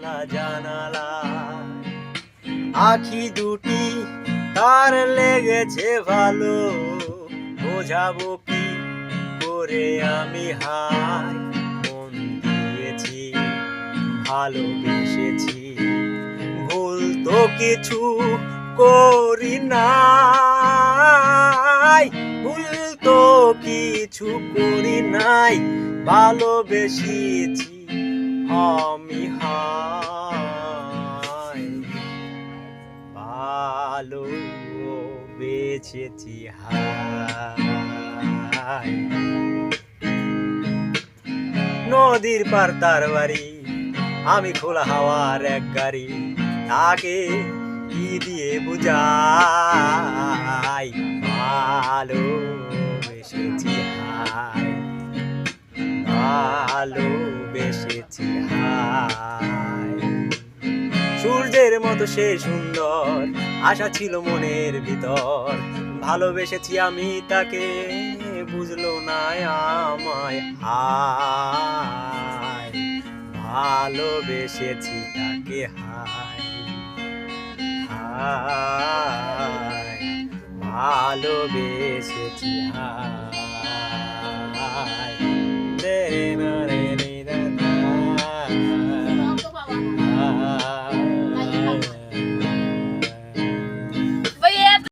খোলা জানালা, আখি দুটি তার লেগেছে ভালো, বোঝাবো কি করে আমি হাই, মন দিয়েছি ভালোবেসেছি, ভুল তো কিছু করি নাই, ভুল তো কিছু করি নাই, ভালোবেসেছি আমি হাই, ভালোবেসেছি হাই। নদীর পার তার বাড়ি, আমি খোলা হাওয়ার এক গাড়ি, তাকে কি দিয়ে বুঝাই, ভালোবেসেছি হাই, ভালোবেসেছি হাই। সূর্যের মতো সে সুন্দর, আশা ছিল মনের ভিতর, ভালোবেসেছি আমি তাকে, বুঝলো না আমায় হায়, ভালোবেসেছি তাকে হায়, হায়, ভালোবেসেছি হায়।